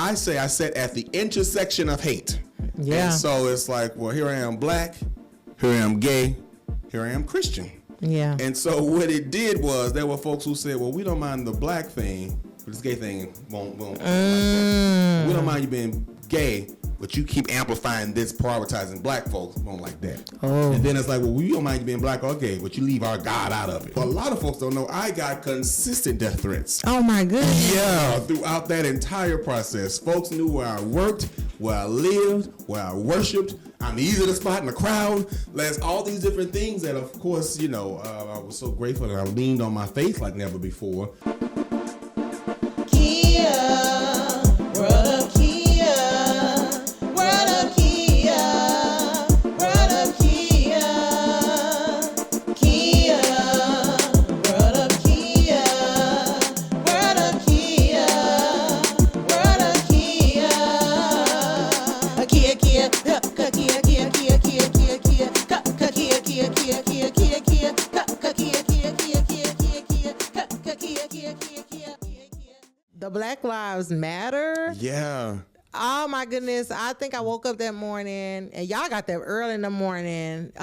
I say I sat at the intersection of hate. Yeah. And so it's like, well, here I am black, here I am gay, here I am Christian. Yeah. And so what it did was there were folks who said, well, we don't mind the black thing, but this gay thing won't like that. We don't mind you being gay, but you keep amplifying this, prioritizing black folks, won't like that. Oh. And then it's like, well, we don't mind you being black or gay, but you leave our God out of it. But a lot of folks don't know I got consistent death threats. Oh my goodness. Yeah, throughout that entire process. Folks knew where I worked, where I lived, where I worshiped. I'm easy to spot in the crowd. There's all these different things that, of course, I was so grateful that I leaned on my faith like never before. The Black Lives Matter. Yeah. Oh my goodness. I think I woke up that morning, and y'all got there early in the morning.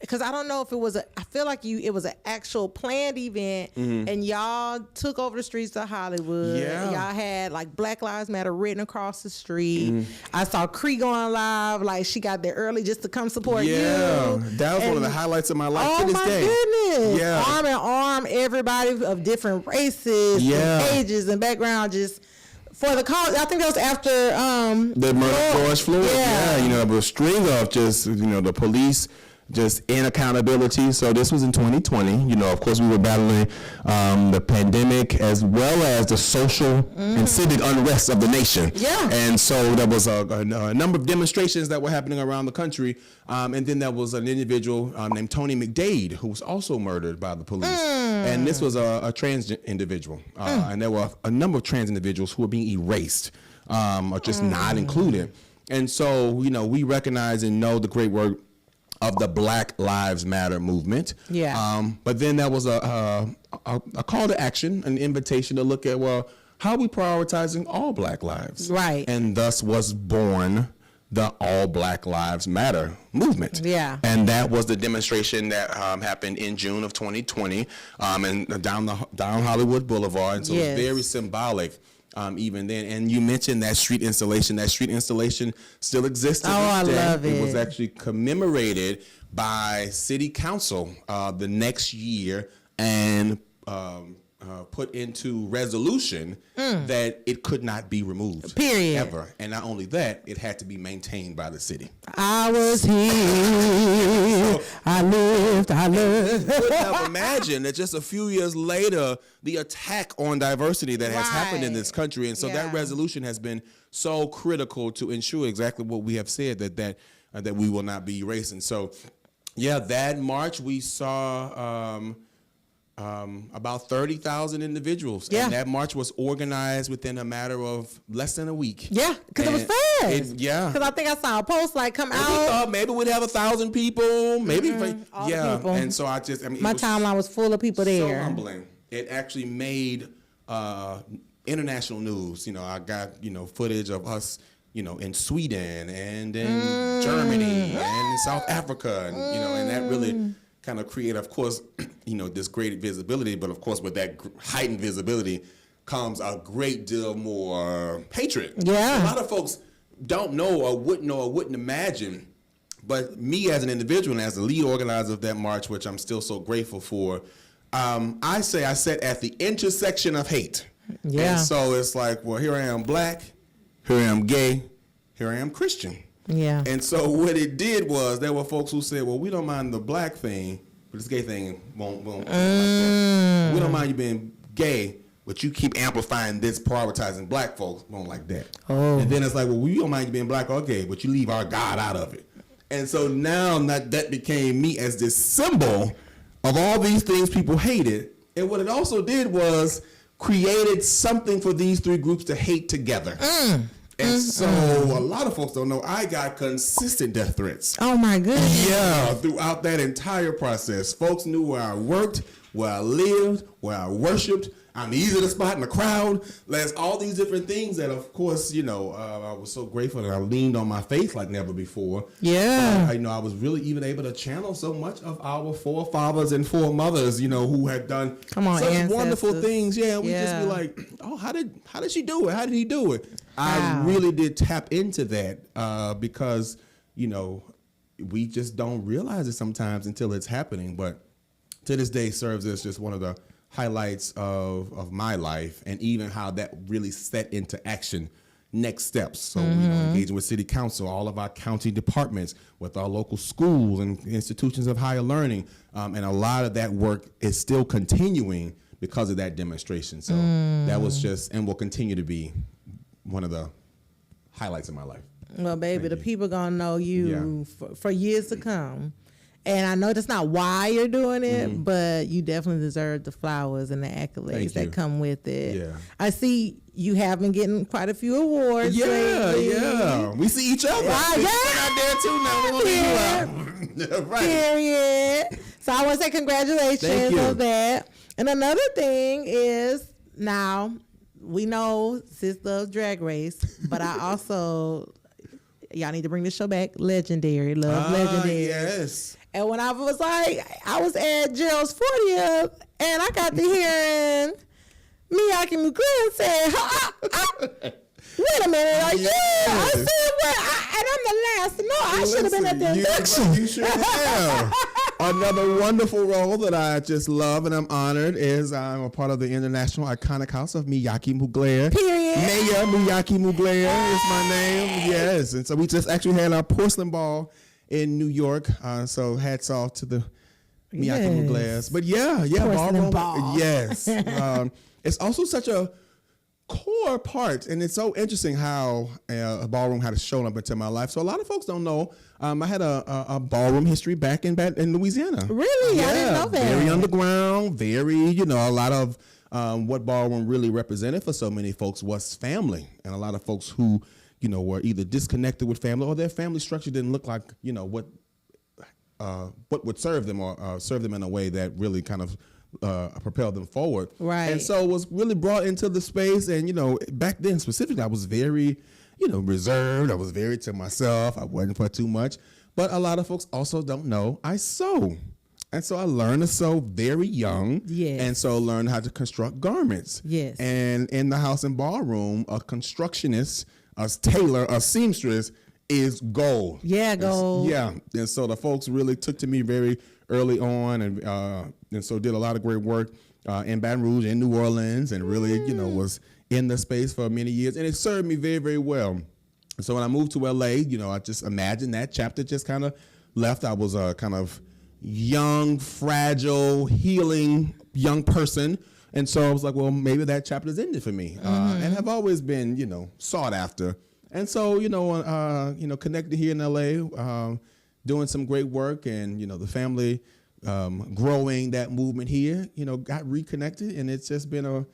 Because I don't know if it was I feel like it was an actual planned event, and y'all took over the streets of Hollywood. Yeah. Y'all had like Black Lives Matter written across the street. I saw Cree going live, like she got there early just to come support you. That was one of the highlights of my life to this day. Oh my goodness. Yeah. Arm in arm, everybody of different races and ages and background, just for the cause. I think that was after the murder of George Floyd. Yeah. It was a string of just, the police just inaccountability. So this was in 2020. Of course, we were battling the pandemic as well as the social and civic unrest of the nation. Yeah. And so there was a number of demonstrations that were happening around the country. And then there was an individual named Tony McDade who was also murdered by the police. And this was a trans individual. And there were a number of trans individuals who were being erased or just not included. And so, we recognize and know the great work of the Black Lives Matter movement. Yeah. But then there was a call to action, an invitation to look at, well, how are we prioritizing all Black lives? Right. And thus was born the All Black Lives Matter movement. Yeah. And that was the demonstration that happened in June of 2020 and down Hollywood Boulevard. And so Yes. it's very symbolic. Even then, and you mentioned that street installation. That street installation still exists. Oh, I love it. It was actually commemorated by City Council the next year and put into resolution that it could not be removed. Period. Ever. And not only that, it had to be maintained by the city. I was here. I lived. You would have imagined that just a few years later, the attack on diversity that has happened in this country. And so that resolution has been so critical to ensure exactly what we have said, that we will not be erased. And so, that March we saw about 30,000 individuals. Yeah. And that march was organized within a matter of less than a week. Yeah, because it was fast. Because I think I saw a post come out. We thought maybe we'd have 1,000 people, maybe. All the people. And so my timeline was full of people there. So humbling. It actually made international news. I got footage of us, in Sweden and in Germany and in South Africa, and that really kind of create, of course, this great visibility. But of course, with that heightened visibility comes a great deal more hatred. Yeah. A lot of folks don't know or wouldn't imagine. But me as an individual and as the lead organizer of that march, which I'm still so grateful for, I say I sat at the intersection of hate. Yeah. And so it's like, well, here I am black, here I am gay, here I am Christian. Yeah. And so what it did was there were folks who said, well, we don't mind the black thing, but this gay thing won't like that. We don't mind you being gay, but you keep amplifying this, prioritizing black folks, won't like that. Oh. And then it's like, well, we don't mind you being black or gay, but you leave our God out of it. And so now that became me as this symbol of all these things people hated. And what it also did was created something for these three groups to hate together. And so a lot of folks don't know I got consistent death threats. Oh my goodness. Yeah, throughout that entire process. Folks knew where I worked, where I lived, where I worshiped. I'm easy to spot in the crowd. There's all these different things that, of course, I was so grateful that I leaned on my faith like never before. Yeah. I was really even able to channel so much of our forefathers and foremothers, who had done such ancestors. wonderful things. Yeah, we just be like, oh, how did she do it? How did he do it? I really did tap into that because, we just don't realize it sometimes until it's happening. But to this day serves as just one of the highlights of my life, and even how that really set into action next steps. So, engaging with city council, all of our county departments, with our local schools and institutions of higher learning. And a lot of that work is still continuing because of that demonstration. So that was just, and will continue to be, one of the highlights of my life. Well, baby, the people going to know you for years to come. And I know that's not why you're doing it, but you definitely deserve the flowers and the accolades that come with it. Yeah. I see you have been getting quite a few awards lately. Yeah. We see each other. Out there too now. Right. Period. So I want to say congratulations on that. And another thing is, now we know Sis loves Drag Race, but I also, y'all need to bring this show back, Legendary. Love Legendary. Yes. And when I was at Gerald's 40th, and I got to hearing Miyake Mugler say, wait a minute, I said, and I'm the last to know. I should have been at the induction. You should have. Another wonderful role that I just love and I'm honored is I'm a part of the International Iconic House of Miyake Mugler. Period. Mayor Miyake Mugler is my name. Yes. And so we just actually had our porcelain ball in New York. So hats off to the Miyake Muglers. But porcelain ball. Yes. It's also such a core part, and it's so interesting how a ballroom had shown up into my life. So a lot of folks don't know. I had a ballroom history back in Louisiana. Really? I didn't know that. Very underground, very, a lot of what ballroom really represented for so many folks was family. And a lot of folks who, were either disconnected with family or their family structure didn't look like, what would serve them or serve them in a way that really kind of propelled them forward. Right. And so was really brought into the space. And, back then specifically, I was very, reserved. I was very to myself. I wasn't for too much. But a lot of folks also don't know I sew. And so I learned to sew very young. Yes. And so learned how to construct garments. Yes. And in the house and ballroom, a constructionist, a tailor, a seamstress is gold. Yeah, gold. And so the folks really took to me very early on, and so did a lot of great work in Baton Rouge, in New Orleans, and really, was in the space for many years, and it served me very, very well. So when I moved to LA, I just imagined that chapter just kind of left. I was a kind of young, fragile, healing young person, and so I was like, well, maybe that chapter's ended for me, and have always been, sought after. And so, connected here in LA, doing some great work, and, the family growing that movement here, got reconnected, and it's just been a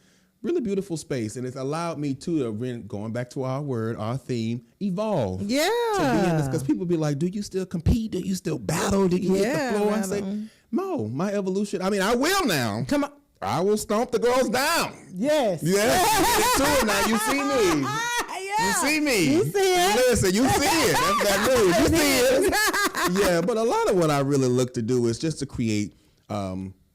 really beautiful space. And it's allowed me to, going back to our theme, evolve. Yeah. To be in this, because people be like, do you still compete? Do you still battle? Do you hit the floor? I say, no, my evolution, I will now. Come on. I will stomp the girls down. Yes. Yes. Get to it now. You see me. You see me. You see it. Listen, you see it. That's that move. You see it. Yeah, but a lot of what I really look to do is just to create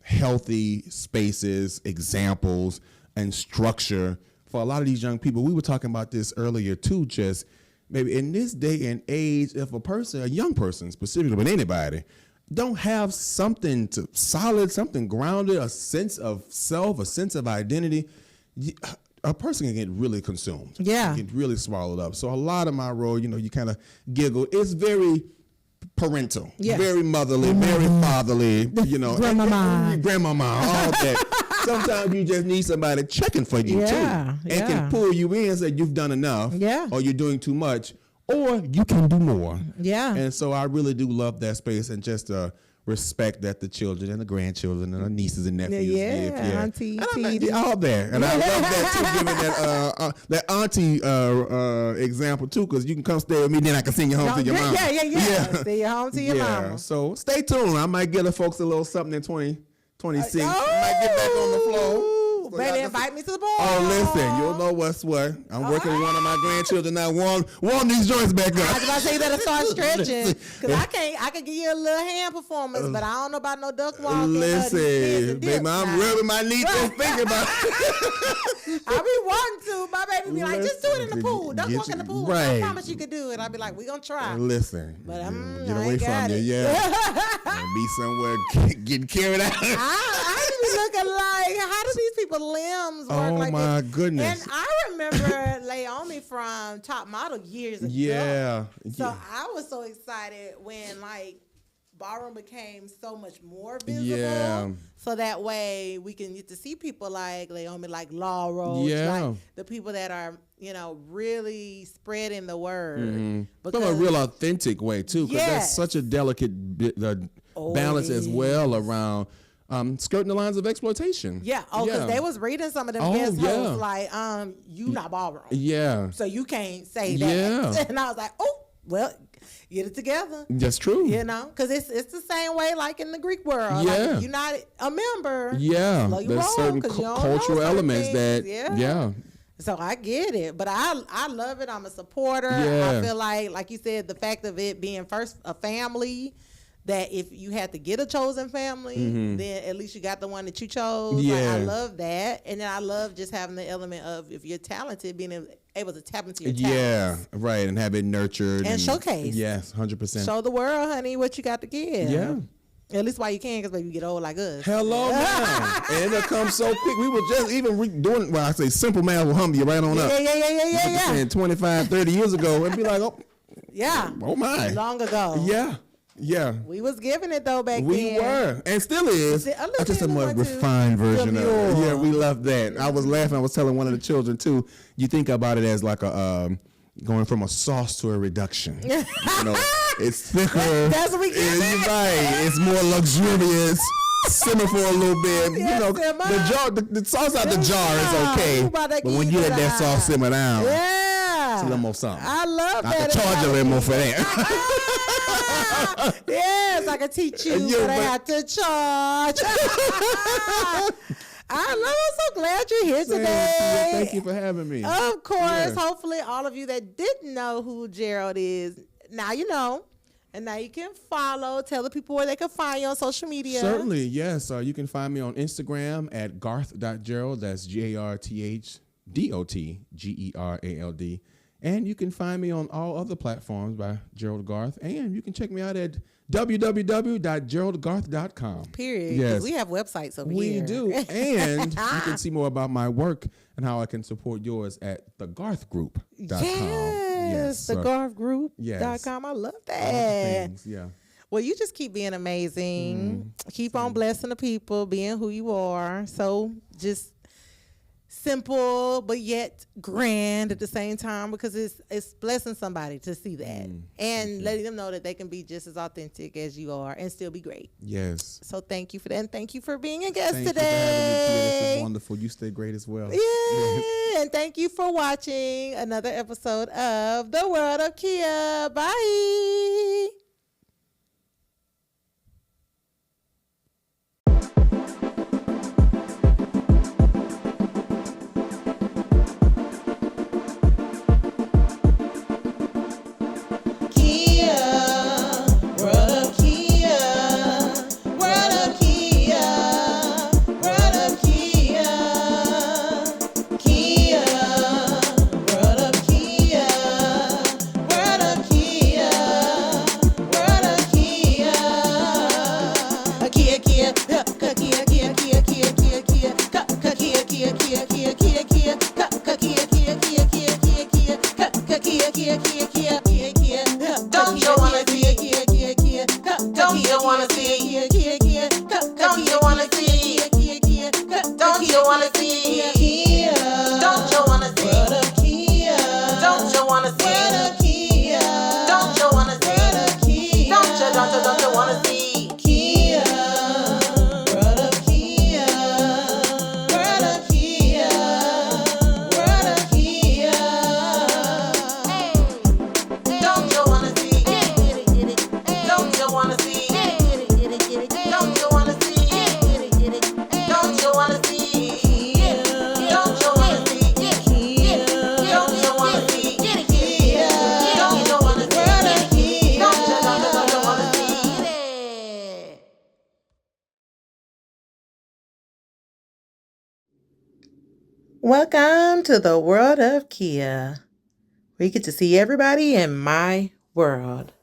healthy spaces, examples, and structure for a lot of these young people. We were talking about this earlier too, just maybe in this day and age, if a young person specifically, but anybody, don't have something solid, something grounded, a sense of self, a sense of identity, a person can get really consumed. Yeah. Get really swallowed up. So a lot of my role, you kind of giggle. It's very parental, very motherly, very fatherly, grandmama, all that. Sometimes you just need somebody checking for you too, and can pull you in and say you've done enough, or you're doing too much, or you can do more. Yeah. And so I really do love that space, and just respect that the children and the grandchildren and the nieces and nephews give. Auntie, all there. And I love that too, giving that auntie example too, because you can come stay with me, then I can send you home to your mama. Stay home to your mama. So stay tuned. I might get the folks a little something in 2026. I might get back on the floor. Better invite me to the ball. Oh, listen, you'll know what's what. I'm working with one of my grandchildren now. Warm these joints back up. I was about to say you better start stretching. Because I can give you a little hand performance, but I don't know about no duck walking. Listen, baby, I'm rubbing my knees and thinking about it. I be wanting to. My baby be like, just do it in the pool. Duck walk in the pool. Right. I promise you could do it. I be like, we gonna try. Listen, But get away from you, yeah. And be somewhere getting carried out. I be looking like, how do these people limbs work like this? Oh my goodness. And I remember Laomi from Top Model years ago. Yeah. So I was so excited when like ballroom became so much more visible. Yeah. So that way we can get to see people like Laomi, like Laurel, Yeah. like the people that are, really spreading the word. Mm-hmm. From a real authentic way too, because that's such a delicate balance as well around skirting the lines of exploitation. Yeah. Oh, because they was reading some of them guest hosts like, you not ballroom. Yeah. So you can't say that. Yeah. And I was like, oh, well, get it together. That's true. Because it's the same way like in the Greek world. Yeah. Like if you're not a member, There's certain cultural elements that, So I get it, but I love it. I'm a supporter. Yeah. I feel like you said, the fact of it being first a family, that if you had to get a chosen family, then at least you got the one that you chose. Yeah. Like, I love that. And then I love just having the element of, if you're talented, being able to tap into your talents. Yeah, right, and have it nurtured. And showcase. Yes, 100%. Show the world, honey, what you got to give. Yeah. At least while you can, because baby, you get old like us. Hello, man. And it'll come so quick. We were just even doing, I say simple math will hum you right on up. Yeah. Saying 25, 30 years ago, and be like, oh my. Long ago. Yeah. We was giving it though back then. We were, and still is. Just a more more refined version of it. Yeah, we love that. I was laughing. I was telling one of the children too. You think about it as like a going from a sauce to a reduction. It's thicker. That's what we get. Right. It's more luxurious. Simmer for a little bit. The sauce out the jar is okay, but when you let that sauce simmer down, it's a little more something. I love that. I can charge a little more for that. Yes, I can teach you, but I have to charge. I'm so glad you're here today. Thank you for having me. Of course. Hopefully all of you that didn't know who Gerald is, now you know. And now you can follow. Tell the people where they can find you on social media. Certainly, yes. You can find me on Instagram at garth.gerald. That's GarthdotGerald. And you can find me on all other platforms by Gerald Garth. And you can check me out at www.geraldgarth.com. Period. Yes. We have websites over here. We do. And you can see more about my work and how I can support yours at thegarthgroup.com. Yes, thegarthgroup.com. I love that. Well, you just keep being amazing. Keep on blessing the people, being who you are. So just simple, but yet grand at the same time, because it's blessing somebody to see that and letting them know that they can be just as authentic as you are and still be great. Yes. So thank you for that, and thank you for being a guest today. today. You for having me, Kia. This is wonderful. You stay great as well. Yeah, and thank you for watching another episode of The World of Kia. Bye. Welcome to the world of Kia. We get to see everybody in my world.